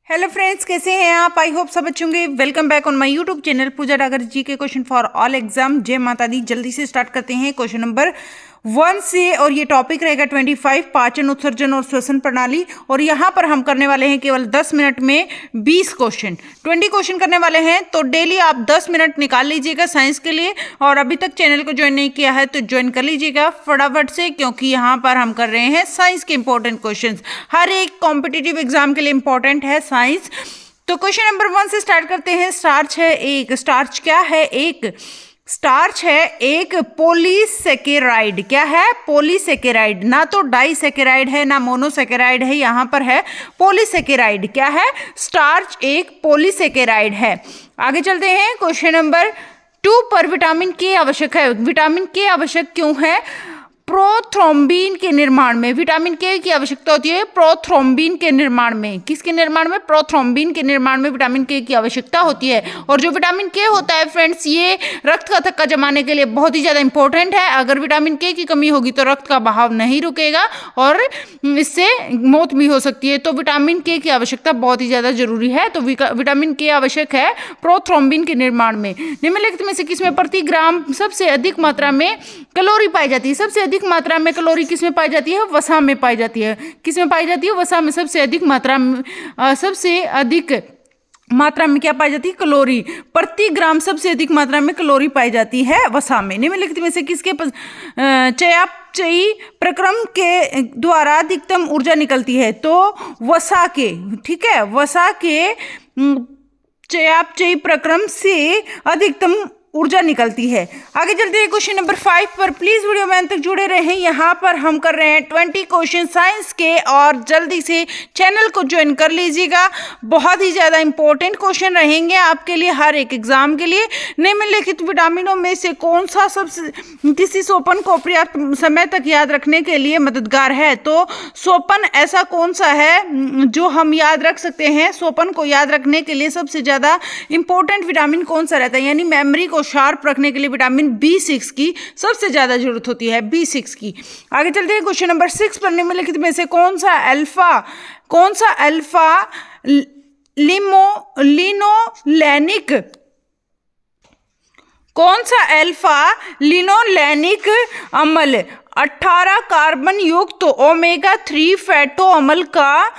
Hello friends, कैसे हैं आप? आई होप सब अच्छे होंगे। Welcome back on my YouTube channel Pooja Dagar ji के क्वेश्चन फॉर ऑल एग्जाम। जय माता दी। जल्दी से स्टार्ट करते हैं क्वेश्चन नंबर 1 से, और ये टॉपिक रहेगा 25 पाचन, उत्सर्जन और श्वसन प्रणाली। और यहाँ पर हम करने वाले हैं केवल 10 मिनट में 20 क्वेश्चन, 20 क्वेश्चन करने वाले हैं। तो डेली आप 10 मिनट निकाल लीजिएगा साइंस के लिए। और अभी तक चैनल को ज्वाइन नहीं किया है तो ज्वाइन कर लीजिएगा फटाफट से, क्योंकि यहाँ पर हम कर रहे हैं साइंस के इंपॉर्टेंट क्वेश्चन। हर एक कॉम्पिटिटिव एग्जाम के लिए इंपॉर्टेंट है साइंस। तो क्वेश्चन नंबर 1 से स्टार्ट करते हैं। स्टार्च है एक। स्टार्च क्या है? एक स्टार्च है एक पॉलीसेकेराइड। क्या है? पॉलीसेकेराइड। ना तो डाइसेकेराइड है ना मोनोसेकेराइड है, यहाँ पर है पॉलीसेकेराइड। क्या है? स्टार्च एक पॉलीसेकेराइड है। आगे चलते हैं क्वेश्चन नंबर 2 पर। विटामिन के आवश्यक है। विटामिन के आवश्यक क्यों है? प्रोथ्रोम्बिन के निर्माण में विटामिन के की आवश्यकता होती है। प्रोथ्रोम्बिन के निर्माण में। किसके निर्माण में? प्रोथ्रोम्बिन के निर्माण में विटामिन के की आवश्यकता होती है। और जो विटामिन के होता है फ्रेंड्स, ये रक्त का थक्का जमाने के लिए बहुत ही ज़्यादा इंपॉर्टेंट है। अगर विटामिन के की कमी होगी तो रक्त का बहाव नहीं रुकेगा और इससे मौत भी हो सकती है। तो विटामिन के की आवश्यकता बहुत ही ज़्यादा जरूरी है। तो विटामिन के आवश्यक है प्रोथ्रोम्बिन के निर्माण में। निम्नलिखित में से किसमें प्रति ग्राम सबसे अधिक मात्रा में कैलोरी पाई जाती है? सबसे अधिक मात्रा में कैलोरी किसमें पाई जाती है? वसा में पाई जाती है। किसमें पाई जाती है? वसा में। सबसे अधिक मात्रा में क्या पाई जाती है? कैलोरी। प्रति ग्राम सबसे अधिक मात्रा में कैलोरी पाई जाती है वसा में। निम्नलिखित में से किसके चयापचयी प्रक्रम के द्वारा अधिकतम ऊर्जा निकलती है? तो वसा के। ठीक है, वसा के चयापचयी प्रक्रम से अधिकतम ऊर्जा निकलती है। आगे चलते हैं क्वेश्चन नंबर 5 पर। प्लीज वीडियो में अंत तक जुड़े रहें। यहाँ पर हम कर रहे हैं 20 क्वेश्चन साइंस के, और जल्दी से चैनल को ज्वाइन कर लीजिएगा। बहुत ही ज़्यादा इंपॉर्टेंट क्वेश्चन रहेंगे आपके लिए हर एक एग्जाम के लिए। निम्नलिखित विटामिनों में से कौन सा सबसे किसी सोपन को पर्याप्त समय तक याद रखने के लिए मददगार है? तो सोपन ऐसा कौन सा है जो हम याद रख सकते हैं? सोपन को याद रखने के लिए सबसे ज़्यादा इंपॉर्टेंट विटामिन कौन सा रहता है? यानी मेमोरी को शार्प रखने के लिए विटामिन B6 की सबसे ज्यादा जरूरत होती है, B6 की। आगे चलते हैं क्वेश्चन नंबर 6 पर। निम्नलिखित में से कौन सा अल्फा लिनोलेनिक अम्ल 18 कार्बन युक्त ओमेगा 3 फैटो अम्ल का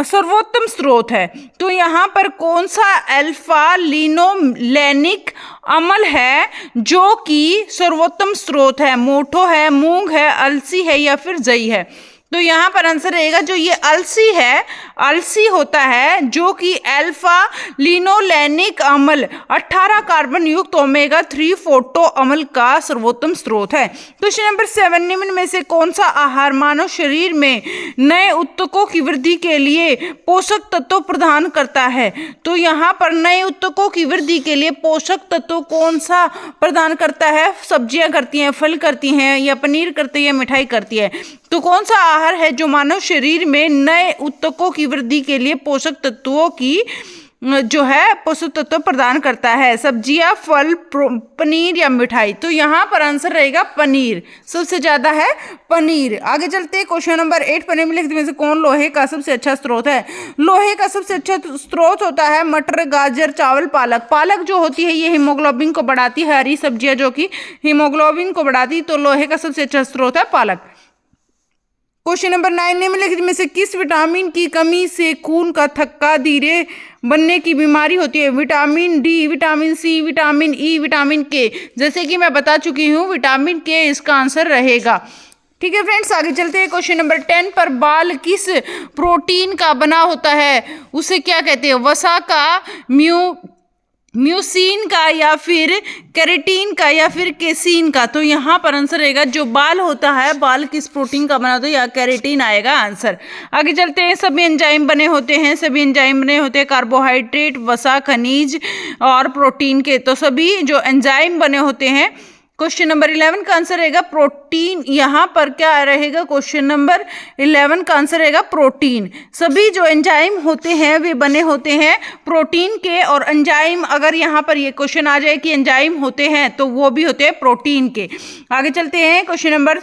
सर्वोत्तम स्रोत है? तो यहाँ पर कौन सा अल्फा लिनोलेनिक अम्ल है जो कि सर्वोत्तम स्रोत है? मोठो है, मूंग है, अलसी है या फिर जई है? तो यहाँ पर आंसर रहेगा जो ये अलसी है, अलसी होता है जो कि अल्फा लिनोलेनिक अम्ल 18 कार्बन युक्त ओमेगा 3 फैटो अम्ल का सर्वोत्तम स्रोत है। Question number 7। निम्न में से कौन सा आहार मानव शरीर में नए ऊतकों की वृद्धि के लिए पोषक तत्व प्रदान करता है? तो यहाँ पर नए ऊतकों की वृद्धि के लिए पोषक तत्व कौन सा प्रदान करता है? सब्जियां करती हैं, फल करती हैं, या पनीर करती है, मिठाई करती है? तो कौन सा आहार है जो मानव शरीर में नए ऊतकों की वृद्धि के लिए पोषक तत्वों की पोषक तत्व प्रदान करता है? सब्जियां, फल, पनीर या मिठाई? तो यहाँ पर आंसर रहेगा पनीर। सबसे ज्यादा है पनीर। आगे चलते हैं क्वेश्चन नंबर 8 पर। निम्नलिखित में से कौन लोहे का सबसे अच्छा स्रोत है? लोहे का सबसे अच्छा स्रोत होता है मटर, गाजर, चावल, पालक। पालक जो होती है ये हीमोग्लोबिन को बढ़ाती है। हरी सब्जियां जो कि हीमोग्लोबिन को बढ़ाती, तो लोहे का सबसे अच्छा स्रोत है पालक। Question number 9। निम्नलिखित में से किस विटामिन की कमी से खून का थक्का धीरे बनने की बीमारी होती है? Vitamin D, vitamin C, vitamin E, vitamin K? जैसे कि मैं बता चुकी हूँ, विटामिन के इसका आंसर रहेगा। ठीक है फ्रेंड्स, आगे चलते हैं क्वेश्चन नंबर 10 पर। बाल किस प्रोटीन का बना होता है? उसे क्या कहते हैं? वसा का, म्यूसिन का, या फिर केराटिन का, या फिर केसीन का? तो यहाँ पर आंसर रहेगा जो बाल होता है, बाल किस प्रोटीन का बना होता है, या केराटिन आएगा आंसर। आगे चलते हैं। सभी एंजाइम बने होते हैं कार्बोहाइड्रेट, वसा, खनिज और प्रोटीन के। तो सभी जो एंजाइम बने होते हैं, क्वेश्चन नंबर 11 का आंसर रहेगा प्रोटीन। यहाँ पर क्या रहेगा? क्वेश्चन नंबर 11 का आंसर रहेगा प्रोटीन। सभी जो एंजाइम होते हैं वे बने होते हैं प्रोटीन के, और एंजाइम अगर यहाँ पर ये क्वेश्चन आ जाए कि एंजाइम होते हैं तो वो भी होते हैं प्रोटीन के। आगे चलते हैं क्वेश्चन नंबर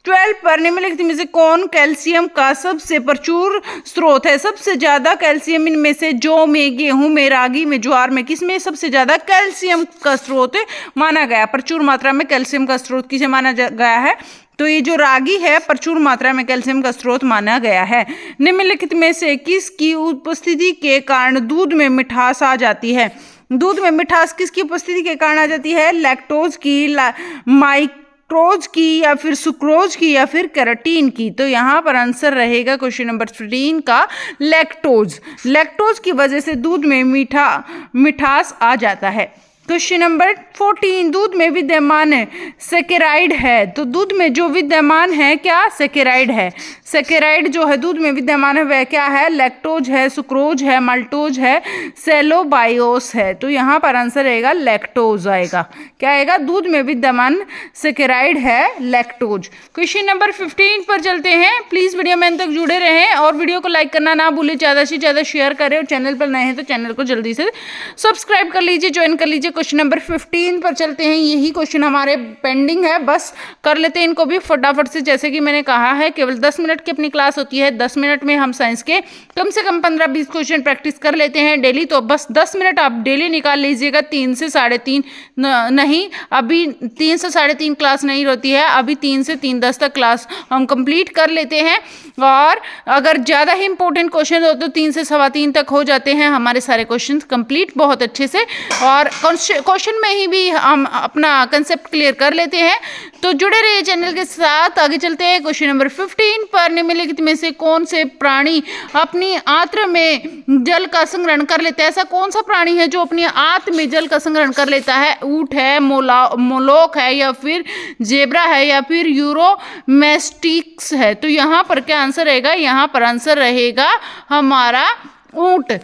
12 पर निम्नलिखित में से कौन कैल्शियम का सबसे प्रचुर स्रोत है? सबसे ज्यादा कैल्शियम इनमें से जौ में, गेहूं में, रागी में, ज्वार में, किसमें सबसे ज्यादा कैल्शियम का स्रोत माना गया? प्रचुर मात्रा में कैल्शियम का स्रोत किसे माना गया है? तो ये जो रागी है प्रचुर मात्रा में कैल्शियम का स्रोत माना गया है। निम्नलिखित में से किसकी उपस्थिति के कारण दूध में मिठास आ जाती है? दूध में मिठास किसकी उपस्थिति के कारण आ जाती है? लैक्टोज की, माइक्रोज की, या फिर सुक्रोज की, या फिर कैरोटीन की? तो यहाँ पर आंसर रहेगा क्वेश्चन नंबर 13 का लैक्टोज। लैक्टोज की वजह से दूध में मिठास आ जाता है। क्वेश्चन नंबर 14, दूध में विद्यमान सेकेराइड है। तो दूध में जो विद्यमान है क्या? सेकेराइड है। सेकेराइड जो है दूध में विद्यमान है वह क्या है? लैक्टोज है, सुक्रोज है, माल्टोज है, सेलोबायोस है। तो यहाँ पर आंसर रहेगा लैक्टोज आएगा। क्या आएगा? दूध में विद्यमान सेकेराइड है लैक्टोज। क्वेश्चन नंबर 15 पर चलते हैं। प्लीज वीडियो में अंत तक जुड़े रहें और वीडियो को लाइक करना ना भूलें, ज़्यादा से ज़्यादा शेयर करें और चैनल पर नए हैं तो चैनल को जल्दी से सब्सक्राइब कर लीजिए, ज्वाइन कर लीजिए। क्वेश्चन नंबर 15 पर चलते हैं। यही क्वेश्चन हमारे पेंडिंग है, बस कर लेते हैं इनको भी फटाफट से। जैसे कि मैंने कहा है केवल 10 मिनट की अपनी क्लास होती है, 10 मिनट में हम साइंस के कम से कम 15-20 क्वेश्चन प्रैक्टिस कर लेते हैं डेली। तो बस 10 मिनट आप डेली निकाल लीजिएगा। 3 से 3:30 नहीं, अभी 3 से 3:30 क्लास नहीं होती है, अभी 3 से 3:10 तक क्लास हम कंप्लीट कर लेते हैं। और अगर ज़्यादा ही इंपॉर्टेंट क्वेश्चन हो तो 3 से 3:15 तक हो जाते हैं हमारे सारे क्वेश्चन कंप्लीट बहुत अच्छे से। और क्वेश्चन में ही भी हम अपना कंसेप्ट क्लियर कर लेते हैं। तो जुड़े रहिए चैनल के साथ। आगे चलते हैं क्वेश्चन नंबर 15 पर। निम्नलिखित में से कौन से प्राणी अपनी आंत्र में जल का संग्रहण कर लेते हैं? ऐसा कौन सा प्राणी है जो अपनी आंत्र में जल का संग्रहण कर लेता है? ऊंट है, मोलोक है, या फिर जेब्रा है, या फिर यूरोमेस्टिक्स है? तो यहाँ पर क्या आंसर रहेगा? यहाँ पर आंसर रहेगा हमारा ऊंट।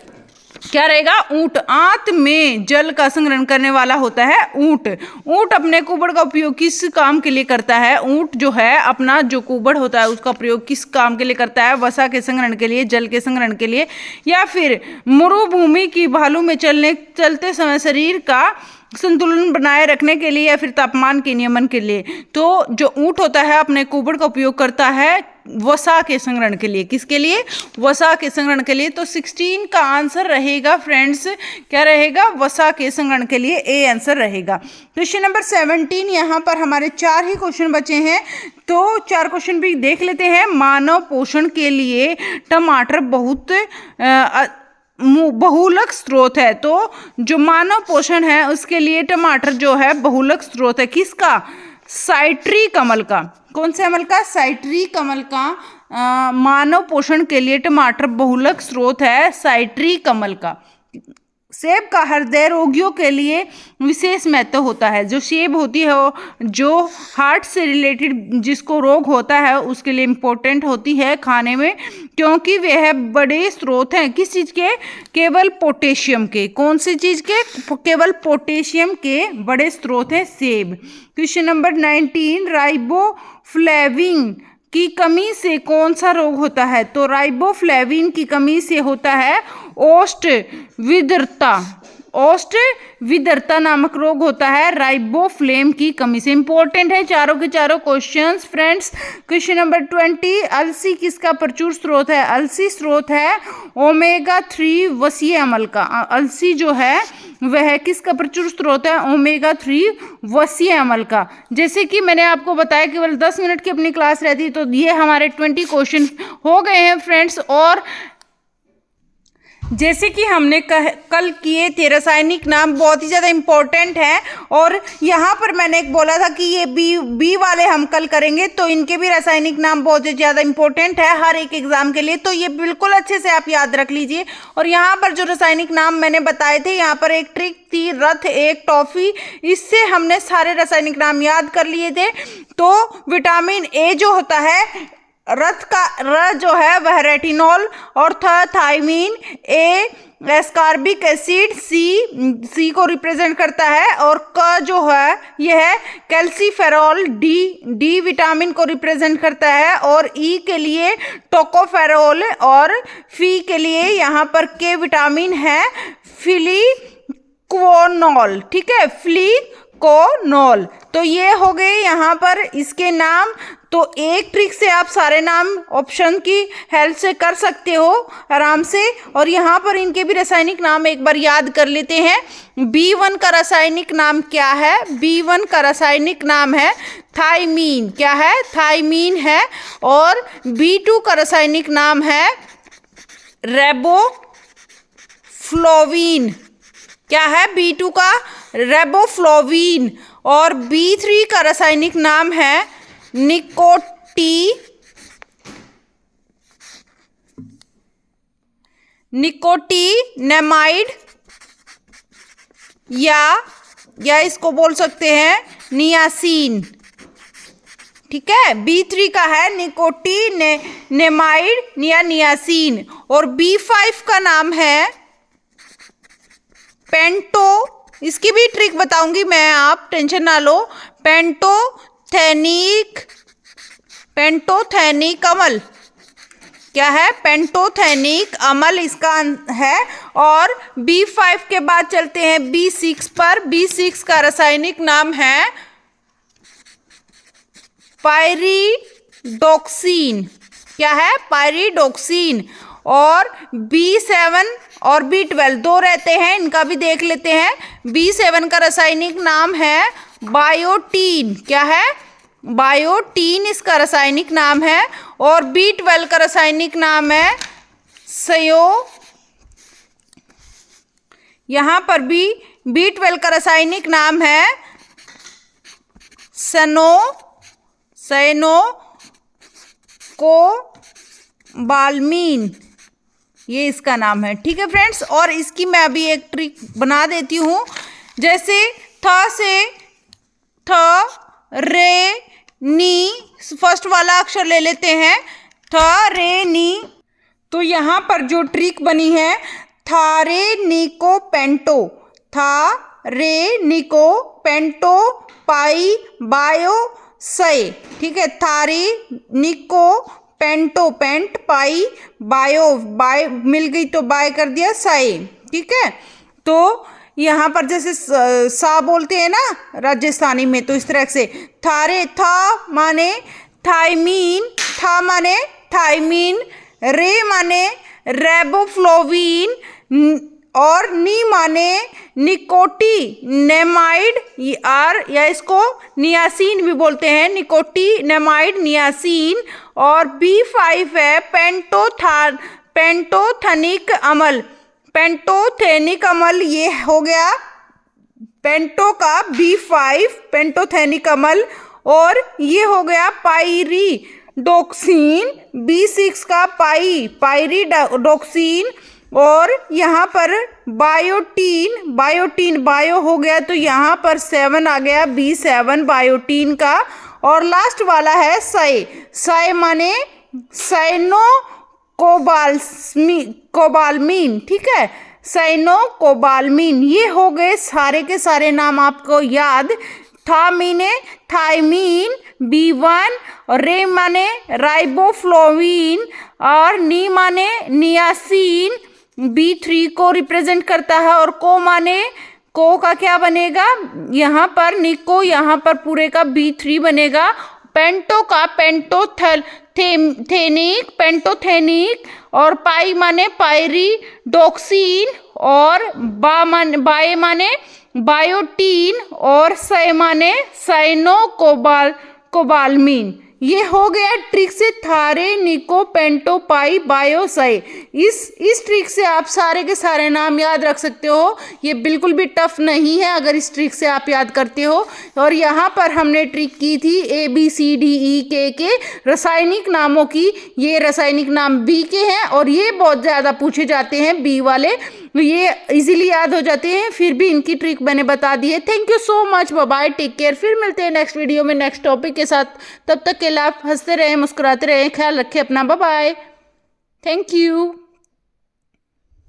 क्या रहेगा? ऊंट आंत में जल का संग्रहण करने वाला होता है ऊंट। ऊंट अपने कुबड़ का उपयोग किस काम के लिए करता है? ऊंट जो है अपना जो कुबड़ होता है उसका प्रयोग किस काम के लिए करता है? वसा के संग्रहण के लिए, जल के संग्रहण के लिए, या फिर मरुभूमि की भालू में चलते समय शरीर का संतुलन बनाए रखने के लिए, या फिर तापमान के नियमन के लिए? तो जो ऊंट होता है अपने कुबड़ का उपयोग करता है वसा के संग्रहण के लिए। किसके लिए? वसा के संग्रहण के लिए। तो 16 का आंसर रहेगा फ्रेंड्स, क्या रहेगा? वसा के संग्रहण के लिए ए आंसर रहेगा। क्वेश्चन नंबर 17, यहाँ पर हमारे 4 ही क्वेश्चन बचे हैं, तो 4 क्वेश्चन भी देख लेते हैं। मानव पोषण के लिए टमाटर बहुत बहुलक स्रोत है। तो जो मानव पोषण है उसके लिए टमाटर जो है बहुलक स्रोत है। किसका? साइट्री कमल का। कौन से अमल का? साइट्री कमल का मानव पोषण के लिए टमाटर बहुलक स्रोत है, साइट्री कमल का। सेब का हृदय रोगियों के लिए विशेष महत्व होता है। जो सेब होती है जो हार्ट से रिलेटेड जिसको रोग होता है उसके लिए इम्पोर्टेंट होती है खाने में, क्योंकि वह बड़े स्रोत हैं किस चीज़ के? केवल पोटेशियम के। कौन सी चीज़ के? केवल पोटेशियम के बड़े स्रोत हैं सेब। क्वेश्चन नंबर 19, राइबोफ्लेविन की कमी से कौन सा रोग होता है? तो राइबोफ्लेविन की कमी से होता है ओस्ट विदरता। ओस्ट विदरता नामक रोग होता है राइबोफ्लेम की कमी से। इंपॉर्टेंट है चारों के चारों क्वेश्चंस फ्रेंड्स। क्वेश्चन नंबर 20, अलसी किसका प्रचुर स्रोत है? अलसी स्रोत है ओमेगा 3 वसीय अम्ल का। अलसी जो है वह किसका प्रचुर स्रोत है? ओमेगा 3 वसीय अम्ल का। जैसे कि मैंने आपको बताया केवल 10 मिनट की अपनी क्लास रहती, तो ये हमारे 20 क्वेश्चन हो गए हैं फ्रेंड्स। और जैसे कि हमने कल किए थे रासायनिक नाम बहुत ही ज़्यादा इम्पोर्टेंट है, और यहाँ पर मैंने एक बोला था कि ये बी वाले हम कल करेंगे, तो इनके भी रासायनिक नाम बहुत ही ज़्यादा इम्पोर्टेंट है हर एक एग्जाम के लिए। तो ये बिल्कुल अच्छे से आप याद रख लीजिए। और यहाँ पर जो रासायनिक नाम मैंने बताए थे, यहाँ पर एक ट्रिक थी, रथ एक टॉफी, इससे हमने सारे रासायनिक नाम याद कर लिए थे। तो विटामिन ए जो होता है, रथ का र जो है वह रेटिनॉल, और थायमीन, ए एस्कॉर्बिक एसिड, सी को रिप्रेजेंट करता है, और क जो है यह कैल्सीफेरॉल, डी विटामिन को रिप्रेजेंट करता है, और ई के लिए टोकोफेरॉल, और फी के लिए यहाँ पर के विटामिन है फिलिक्विनोल। ठीक है, फिलिक्विनोल। तो ये हो गए यहाँ पर इसके नाम। तो एक ट्रिक से आप सारे नाम ऑप्शन की हेल्प से कर सकते हो आराम से। और यहाँ पर इनके भी रासायनिक नाम एक बार याद कर लेते हैं। B1 का रासायनिक नाम क्या है? B1 का रासायनिक नाम है थाइमीन। क्या है? थाइमीन है। और B2 का रासायनिक नाम है रेबोफ्लोविन। क्या है? B2 का रेबोफ्लोविन। और B3 का रासायनिक नाम है निकोटीनेमाइड या इसको बोल सकते हैं नियासिन। ठीक है, B3 का है निकोटीनेमाइड या नियासिन। और B5 का नाम है पेंटो। इसकी भी ट्रिक बताऊंगी मैं, आप टेंशन ना लो। पेंटोथेनिक अम्ल। क्या है? पेंटोथेनिक अम्ल इसका है। और B5 के बाद चलते हैं B6 पर। B6 का रासायनिक नाम है पायरिडोक्सिन। क्या है? पायरिडोक्सिन। और B7 और B12 दो रहते हैं, इनका भी देख लेते हैं। B7 का रासायनिक नाम है बायोटीन। क्या है? बायोटीन इसका रासायनिक नाम है। और B12 का रासायनिक नाम है यहाँ पर भी B12 का रासायनिक नाम है साइनोकोबाल्मीन। ये इसका नाम है। ठीक है फ्रेंड्स, और इसकी मैं अभी एक ट्रिक बना देती हूँ। जैसे थ से थ रे नी, फर्स्ट वाला अक्षर ले लेते हैं थ रे नी। तो यहाँ पर जो ट्रिक बनी है थारेनिको पेंटो, थारेनिको पाई बायो सय। ठीक है, थारेनिको पेंटो पाई बायो मिल गई तो बाय कर दिया सय। ठीक है, तो यहाँ पर जैसे सा बोलते हैं ना राजस्थानी में, तो इस तरह से था माने थाइमीन, था माने थाइमीन, रे माने रेबोफ्लोविन और नी माने निकोटीनेमाइड या इसको नियासिन भी बोलते हैं, निकोटीनेमाइड नियासिन। और B5 है पेंटोथेनिक अम्ल। पेंटोथेनिक अम्ल ये हो गया पेंटो का B5 पेंटोथेनिक अम्ल। और ये हो गया पायरिडोक्सिन, B6 का पायरिडोक्सिन। और यहाँ पर बायोटीन बायो हो गया, तो यहाँ पर 7 आ गया B7 बायोटीन का। और लास्ट वाला है सय माने साइनोकोबाल्मीन। ठीक है, साइनोकोबाल्मीन। ये हो गए सारे के सारे नाम आपको याद। था माने थाइमीन, B1, और रे माने राइबोफ्लोविन, और नी माने नियासिन B3 को रिप्रेजेंट करता है। और को माने को का क्या बनेगा यहाँ पर निको, यहाँ पर पूरे का B3 बनेगा। पेंटो का पेंटोथेनिक और पाई माने पायरिडोक्सिन और बाय माने बायोटीन और सय माने साइनोकोबाल्मीन। ये हो गया ट्रिक से थारेनिको पेंटो पाई बायो सय। इस ट्रिक से आप सारे के सारे नाम याद रख सकते हो। ये बिल्कुल भी टफ नहीं है अगर इस ट्रिक से आप याद करते हो। और यहाँ पर हमने ट्रिक की थी ABCDE के रासायनिक नामों की। ये रासायनिक नाम B के हैं और ये बहुत ज़्यादा पूछे जाते हैं B वाले, ये इजीली याद हो जाते हैं। फिर भी इनकी ट्रिक मैंने बता दी है। Thank you so much, bye bye, take care. फिर मिलते हैं नेक्स्ट वीडियो में नेक्स्ट टॉपिक के साथ। तब तक के लिए आप हंसते रहें, मुस्कुराते रहें, ख्याल रखें अपना। Bye bye, thank you.